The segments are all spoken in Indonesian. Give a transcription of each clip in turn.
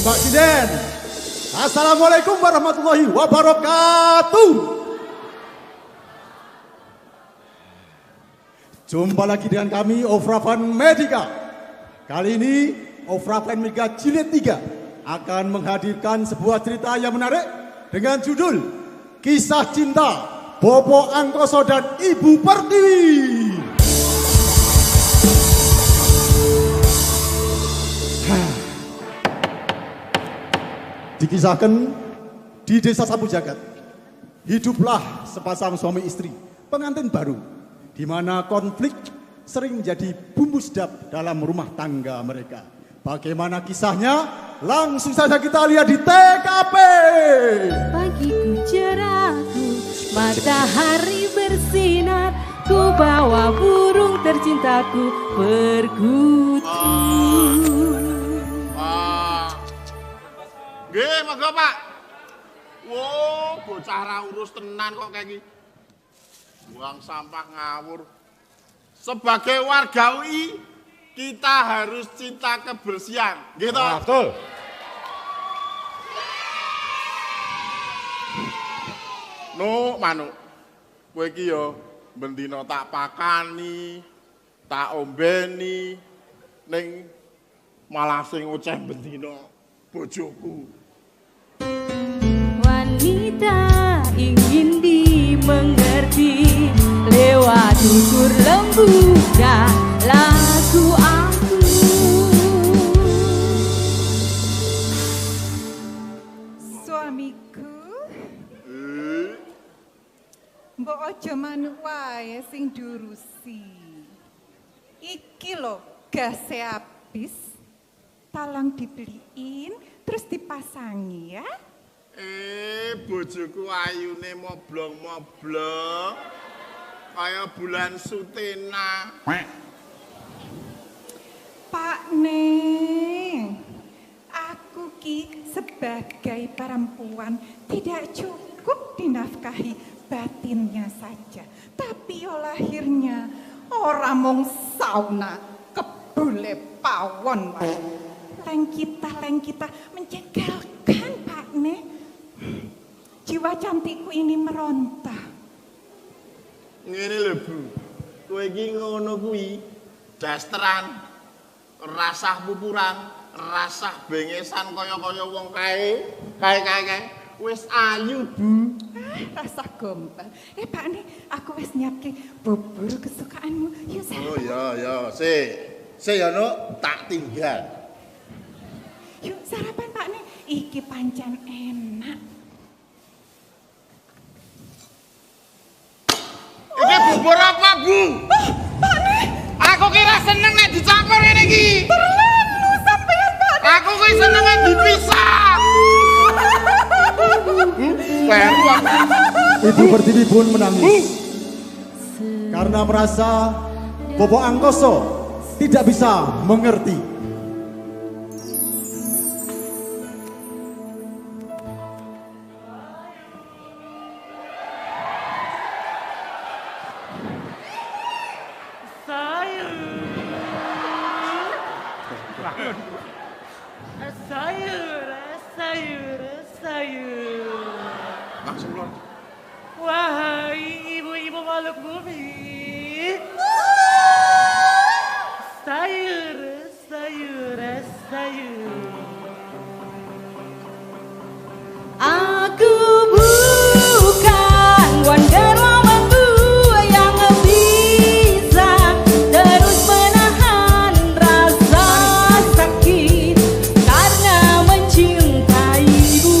Mbak Sinden. Assalamualaikum warahmatullahi wabarakatuh. Jumpa lagi dengan kami Ofravan Medica. Kali ini Ofravan Medica Jilid 3 akan menghadirkan sebuah cerita yang menarik dengan judul Kisah Cinta Bopo Angkoso dan Ibu Pertiwi. Dikisahkan di desa Sapu Jagat, hiduplah sepasang suami istri pengantin baru, di mana konflik sering menjadi bumbu sedap dalam rumah tangga mereka. Bagaimana kisahnya? Langsung saja kita lihat di TKP. Pagiku cerahku, matahari bersinar, ku bawa burung tercintaku berkutu. Nggih, monggo Pak. Wo, bocah ra urus tenan kok kayak gini. Buang sampah ngawur. Sebagai warga UI, kita harus cinta kebersihan. Gitu. Betul. No, manuk. Kowe iki yo bendina tak pakani, tak ombeni, ning malah sing oceh bendina bojoku. Wanita ingin dimengerti lewat tutur lembut dan lagu aku. Suamiku, mbok aja manuk wae sing durusi. Iki lho gase habis, tolong dibeliin terus dipasangi ya. Bojoku ayune moblong-moblong kaya bulan sutena. Pak Neng, aku ki sebagai perempuan tidak cukup dinafkahi batinnya saja, tapi yo lahirnya orang mong sauna kebule pawon wae. Leng kita menjegalkan Pak Neng. Jiwa cantikku ini meronta. Ngene lho Bu, kowe iki ngono kuwi dasteran, rasah pupuran, rasah bengesan kaya-kaya wong kae wis ayu Bu. Rasa gombal. Pak Neng, aku wis nyiapke bubur kesukaanmu. Yuk Oh ya, se ya no, tak tinggal. Yuk sarapan Pak Neng, iki pancen enak. Iki bubur apa, Bu? Pak Neng, Aku kira seneng nek dicampur ngene iki. terlalu sampean Pak Neng. Aku kuwi seneng nek dipisah. Ibu Pertiwi pun menangis karena merasa Bopo Angkoso tidak bisa mengerti. Sayur. Langsung lho. Wahai ibu-ibu makhluk bumi. Sayur. Aku bukan Wonder Woman-ku yang bisa terus menahan rasa sakit karena mencintaimu.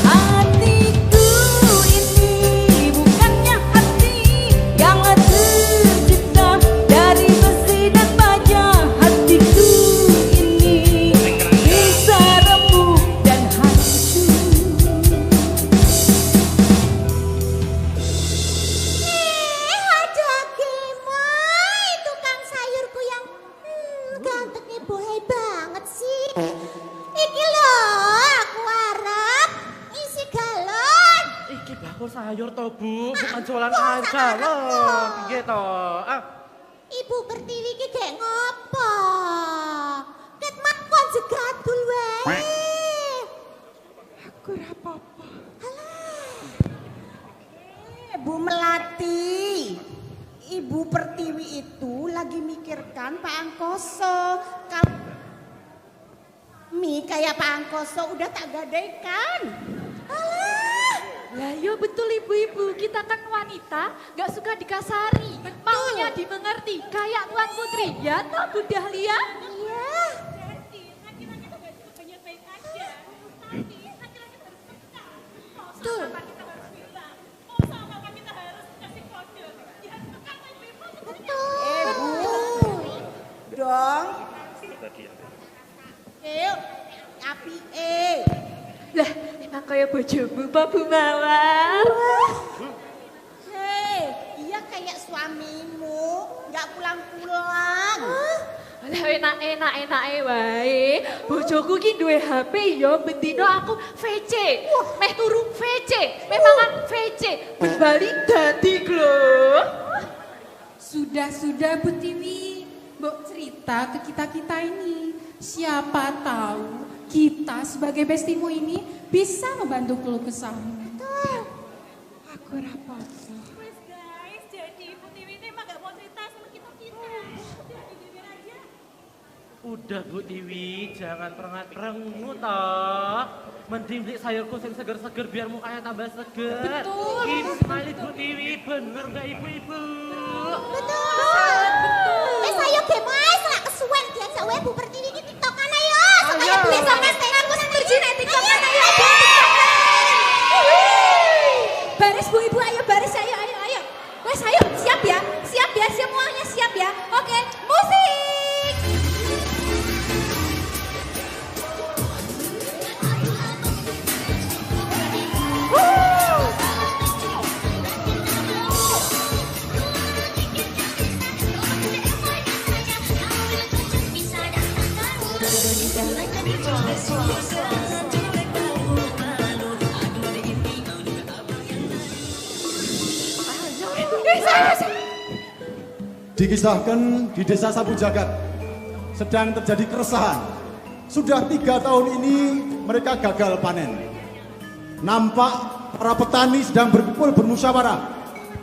Hatiku ini bukannya hati yang tercipta dari besi dan baja. Hatiku ini bisa remuk dan hancur. Ada gemoy tukang sayurku yang gantengnya bohai banget sih. Iki lho aku harap isi galon. Iki bakul sayur to, Bu, bukan jualan air galon. Piye to? Ibu Pertiwi ki gek ngopo? Ket matku Aku ora apa-apa. Bu Melati, Ibu Pertiwi itu lagi mikirkan Pak Angkoso. Kami kayak Pak Angkoso udah tak gadaikan. Alah, Lah yo betul ibu-ibu, kita kan wanita, gak suka dikasari. Maunya dimengerti, kayak Tuan Putri. Ya toh Bu Dahlia? iya. Betul. Betul. Dong. Yuk, api Lah emang kayak bojomu Pak Bu Mawar. Hei, iya kayak suamimu, nggak pulang-pulang. Lah enak wae. Bojoku ki duwe HP yo bendino aku VC. Meh turu VC, meh mangan VC. Bali dadi glo. Sudah Bu Tiwi, Mbok cerita ke kita-kita ini. Siapa tahu kita sebagai bestimu ini bisa membantu keluh kesahmu. Aku ora apa-apa. Wes guys, jadi Ibu Tiwi ini emang gak mau cerita sama kita-kita. Udah didengar aja. Udah Bu Tiwi, jangan perengut toh. Mending beli sayurku yang seger-seger biar mukanya tambah seger. Betul. Keep smiling Bu Tiwi, bener gak ibu-ibu? Betul. Ayo gemoy, selak kesuwen diajak wae Bu Pertiwi iki tiktokan ayo. Supaya Ayo. bisa mestek aku setuju nek tiktokan ayo. Baris Bu Ibu, ayo baris ayo. Wes ayo, siap ya semuanya siap ya. Oke, musik. Dikisahkan di desa Sapu Jagat sedang terjadi keresahan. Sudah 3 tahun ini mereka gagal panen. Nampak para petani sedang berkumpul bermusyawarah,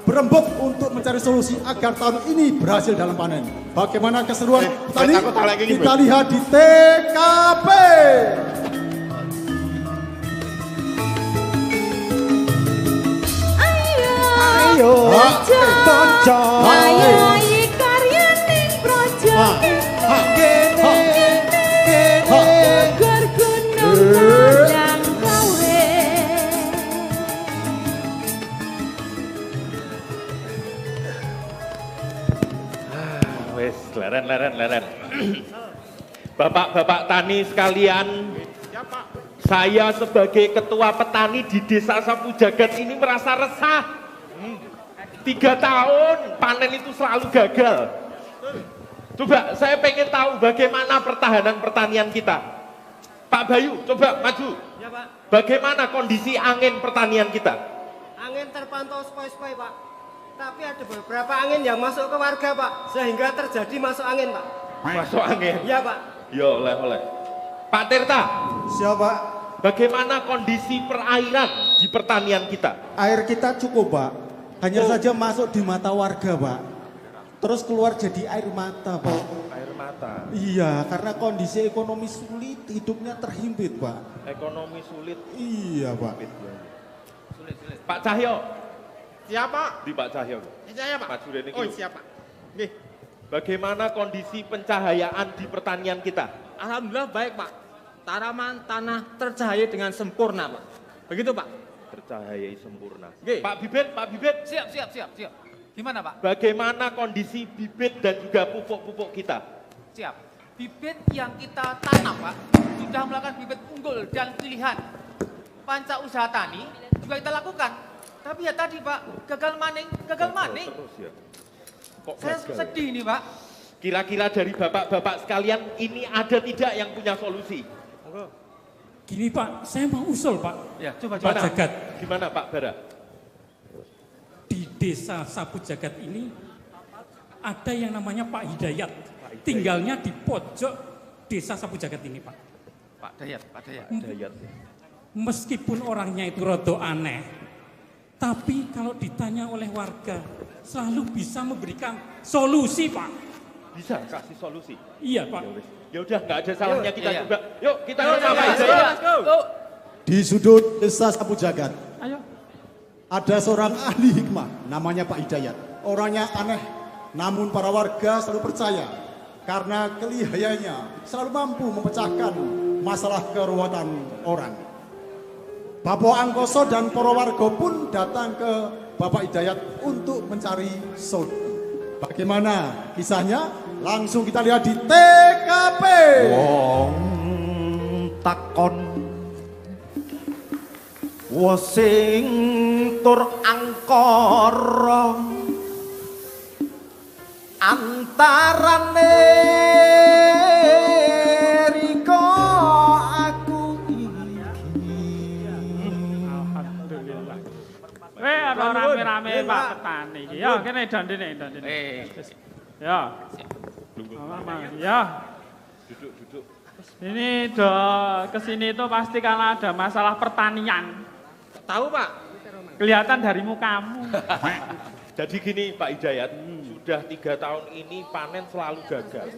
berembuk untuk mencari solusi agar tahun ini berhasil dalam panen. Bagaimana keseruan petani? takut hal lagi, Kita Beb. lihat di TKP. Ayo, tonjol. Ayahi karya ning projo Gor gunung yang kawe. Wes, leren. Bapak-bapak tani sekalian, saya sebagai ketua petani di desa Sapu Jagat ini merasa resah. 3 tahun panen itu selalu gagal. Coba saya pengen tahu bagaimana pertahanan pertanian kita. Pak Bayu, coba maju. Ya Pak, Bagaimana kondisi angin pertanian kita? angin terpantau sepoi-sepoi Pak. Tapi ada beberapa angin yang masuk ke warga Pak, sehingga terjadi masuk angin Pak. Masuk angin. Ya Pak. Ya oleh. Pak Tirta, Siapa? bagaimana kondisi perairan di pertanian kita? Air kita cukup, Pak. Hanya saja masuk di mata warga, Pak. Terus keluar jadi air mata, Pak. Air mata. Iya, karena kondisi ekonomi sulit, hidupnya terhimpit, Pak. Ekonomi sulit. Iya, Pak. Sulit. Pak Cahyo. Siapa? Di Pak Cahyo. Saya Pak. Maju Rene Oh Kiu. siapa? Nggih. Bagaimana kondisi pencahayaan di pertanian kita? Alhamdulillah baik Pak. Tanaman tanah tercahaya dengan sempurna Pak. Begitu Pak. Tercahayai sempurna. Nggih. Pak Bibit. Siap. Gimana Pak? Bagaimana kondisi bibit dan juga pupuk-pupuk kita? Siap. Bibit yang kita tanam Pak, sudah melakukan bibit unggul dan pilihan. Panca usaha tani juga kita lakukan. Tapi ya tadi Pak, gagal maning. Terus ya. Kok Saya gagal ya? sedih nih Pak. Kira-kira dari bapak-bapak sekalian ini ada tidak yang punya solusi? Gini Pak, saya mau usul Pak. Ya, coba. Pak Jagat, Gimana Pak Bara? di desa Sapu Jagat ini ada yang namanya Pak Hidayat. Tinggalnya di pojok desa Sapu Jagat ini Pak. Pak Dayat. Dayat. Meskipun orangnya itu rada aneh, tapi kalau ditanya oleh warga, selalu bisa memberikan solusi, Pak. Bisa kasih solusi? Iya, Pak. Ya udah, nggak ada salahnya kita iya. juga. Yuk, kita ke Pak Hidayat. Di sudut desa Sapu Jagat, Ayo. ada seorang ahli hikmah, namanya Pak Hidayat. Orangnya aneh, namun para warga selalu percaya karena kelihayannya selalu mampu memecahkan masalah keruwetan orang. Bapak Angkoso dan para warga pun datang ke Bapak Hidayat untuk mencari solusi. Bagaimana kisahnya? Langsung kita lihat di TKP. Wong takon wosing tur angkara antarane riko aku Ada rame-rame Pak Petani. Ya, kene dandine. Ya. Ya. Duduk. Ini kesini itu pasti karena ada masalah pertanian. Tahu Pak? Kelihatan dari mukamu. Jadi gini Pak Hidayat, sudah 3 tahun ini panen selalu gagal.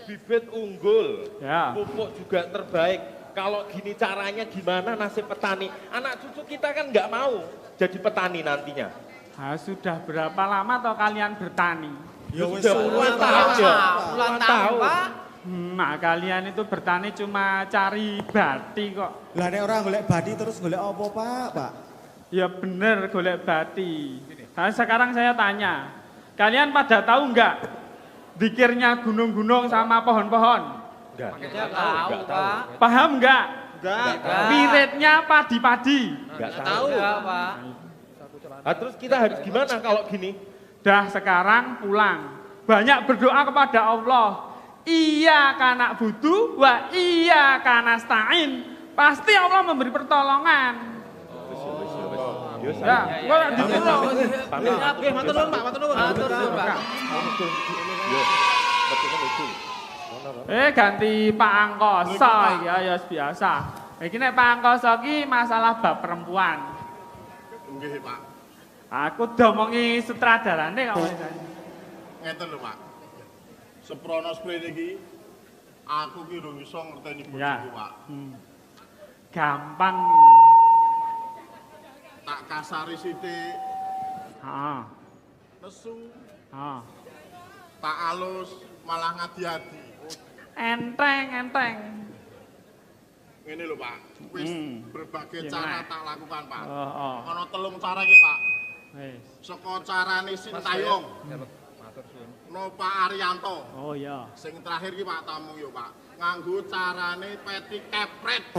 Bibit unggul, pupuk juga terbaik. Kalau gini caranya gimana nasib petani? Anak cucu kita kan nggak mau jadi petani nantinya. Sudah berapa lama toh kalian bertani? Ya sudah puluhan tahun. Pak. Nah kalian itu bertani cuma cari bati kok. Lah nek orang golek bati terus golek apa Pak? Ya bener golek bati. Nah, sekarang saya tanya, kalian pada tahu nggak zikirnya gunung-gunung sama pohon-pohon? Enggak. Tahu Pak. Paham nggak? Enggak. Wiridnya padi-padi. Enggak Tahu Pak. Nah, terus kita harus gimana kalau gini? Dah sekarang pulang. Banyak berdoa kepada Allah. Iya kana butuh, wa iya kana stain. Pasti Allah memberi pertolongan. Ya, gua di situ. Matur nuwun Pak, matur nuwun. Matur nuwun Pak. Ganti Pak Angkoso iki ya biasa. Iki nek Pak Angkoso iki masalah bab perempuan. Nggih, Pak. Aku domongi sutradarane kok. Ngeten lho, Pak. Seprono sprene iki aku ki durung iso ngerteni bojoku, Pak. Gampang. Tak kasari sithik. Heeh. Nesu. Heeh. Tak alus malah ngadi-adi. Enteng. Ngene lho, Pak. Wis berbagai cara tak lakukan, Pak. Oh. Ana 3 cara iki, Pak. Wis. Saka carane Sintayong. No Pak Arianto. Oh iya. Sing terakhir ki Pak tamu yo, Pak. Nganggo carane peti kepret.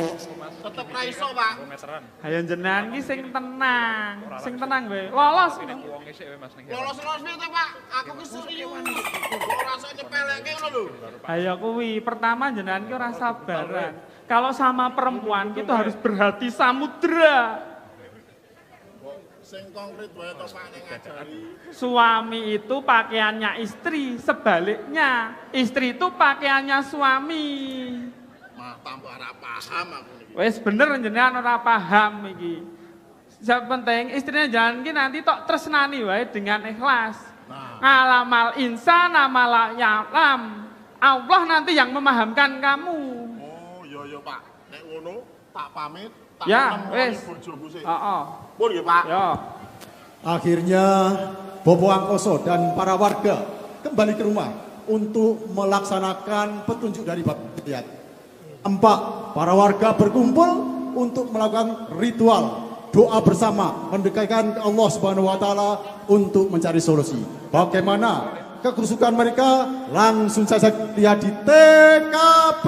Tetep ra iso, Pak. Ayo jenengan ki sing tenang wae. Lolos. Lolos piye to, Pak? Aku ki serius. Ora iso nyepeleke ngono lho. Ayo kuwi, pertama jenengan ki ora sabaran. Kalau sama perempuan itu harus berhati samudra. Sing konkret wae to Pak ning ngajari. Suami itu pakaiannya istri, sebaliknya istri itu pakaiannya suami. Mah tambah ora paham aku niki. Wes bener jenengan ora paham iki. Yang penting istrinya jangan ki nanti tok tresnani wae dengan ikhlas. Ngalamal insan amala ya'lam. Allah nanti yang memahamkan kamu. Oh, iya Pak. Nek ngono tak pamit, tak wes. bojoku sik. Heeh. Pun nggih, Pak. Ya. Akhirnya Bobo Angkoso dan para warga kembali ke rumah untuk melaksanakan petunjuk dari Bapak Hidayat. 4. Para warga berkumpul untuk melakukan ritual doa bersama mendekatkan ke Allah Subhanahu wa taala untuk mencari solusi. Bagaimana kerusukan mereka? Langsung saja lihat di TKP.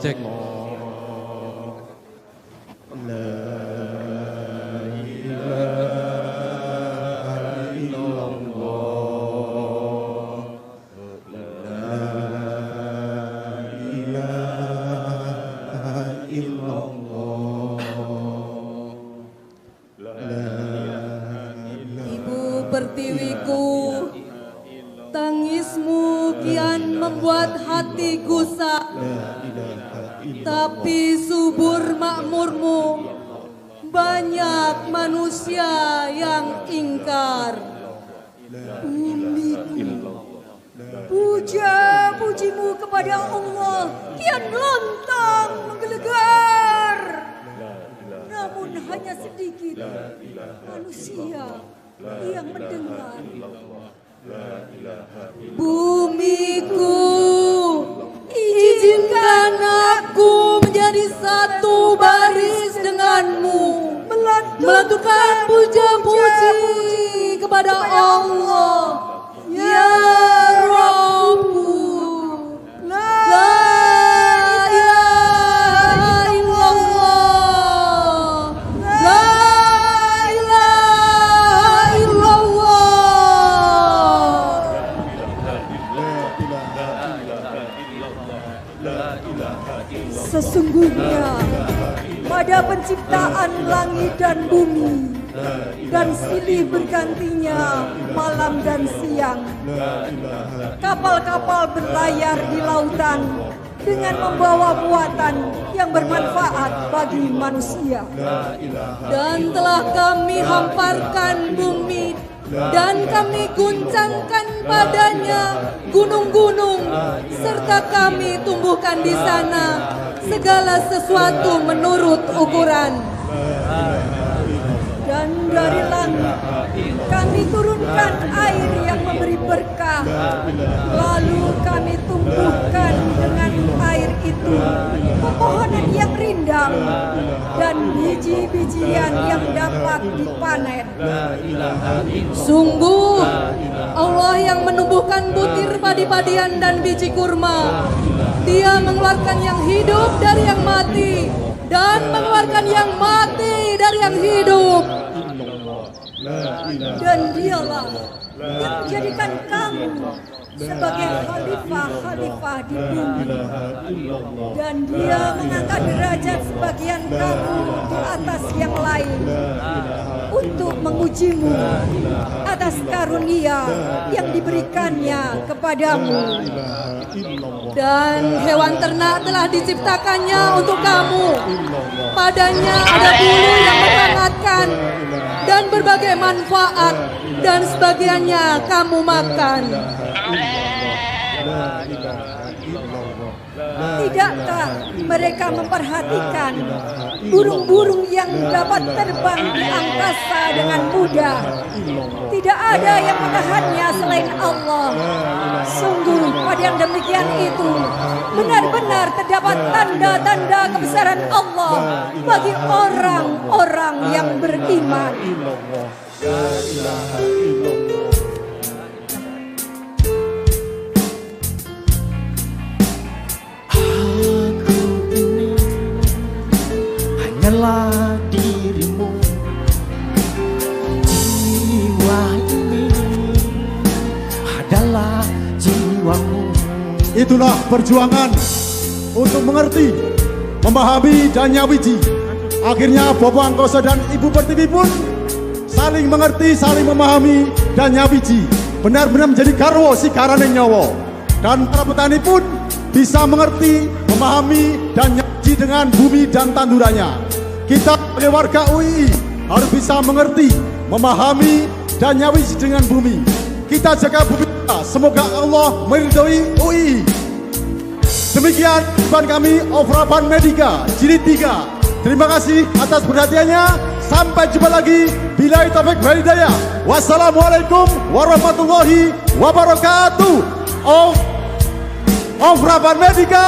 Cek. Ibu Pertiwiku, Tangismu kian membuat hati gusar, tapi subur makmurmu banyak manusia yang ingkar. Bumiku, puja-pujimu kepada Allah kian lontang menggelegar. Namun hanya sedikit manusia yang mendengar. Bumiku, izinkan aku menjadi satu baris denganmu, melantunkan puja-puji kepada Allah. Ya Rabbu, la ilaha illallah, la ilaha illallah. Sesungguhnya pada penciptaan langit dan bumi dan silih bergantinya malam dan siang, kapal-kapal berlayar di lautan dengan membawa muatan yang bermanfaat bagi manusia. Dan telah kami hamparkan bumi dan kami guncangkan padanya gunung-gunung, serta kami tumbuhkan di sana segala sesuatu menurut ukuran. Dan dari langit kami turunkan air yang memberi berkah, lalu kami tumbuhkan dengan air itu pepohonan yang rindang dan biji-bijian yang dapat dipanen. Sungguh Allah yang menumbuhkan butir padi-padian dan biji kurma. Dia mengeluarkan yang hidup dari yang mati dan mengeluarkan yang mati dari yang hidup. Dan dialah yang menjadikan kamu sebagai khalifah-khalifah di bumi. Dan dia mengangkat derajat sebagian kamu di atas yang lain untuk mengujimu atas karunia yang diberikannya kepadamu. Dan hewan ternak telah diciptakannya untuk kamu. Padanya ada bulu yang menghangatkan dan berbagai manfaat, dan sebagiannya kamu makan. Tidakkah mereka memperhatikan burung-burung yang dapat terbang di angkasa dengan mudah? Tidak ada yang menahannya selain Allah. Sungguh pada yang demikian itu benar-benar terdapat tanda-tanda kebesaran Allah bagi orang-orang yang beriman. Hanyalah dirimu, jiwa ini adalah jiwamu. Itulah perjuangan untuk mengerti, memahami dan nyawiji. Akhirnya Bapak Angkoso dan Ibu Pertiwi pun saling mengerti, saling memahami dan nyawiji. Benar-benar menjadi garwo si karane nyawa. Dan para petani pun bisa mengerti, memahami dan nyawiji dengan bumi dan tandurannya. Kita sebagai warga UI harus bisa mengerti, memahami dan nyawiji dengan bumi. Kita jaga bumi kita. Semoga Allah meridhoi UI. Demikian depan kami Ofraban Medika Jilid 3. Terima kasih atas perhatiannya. Sampai jumpa lagi. Billahi taufik wal hidayah. Wassalamualaikum warahmatullahi wabarakatuh. Ofraban Medika.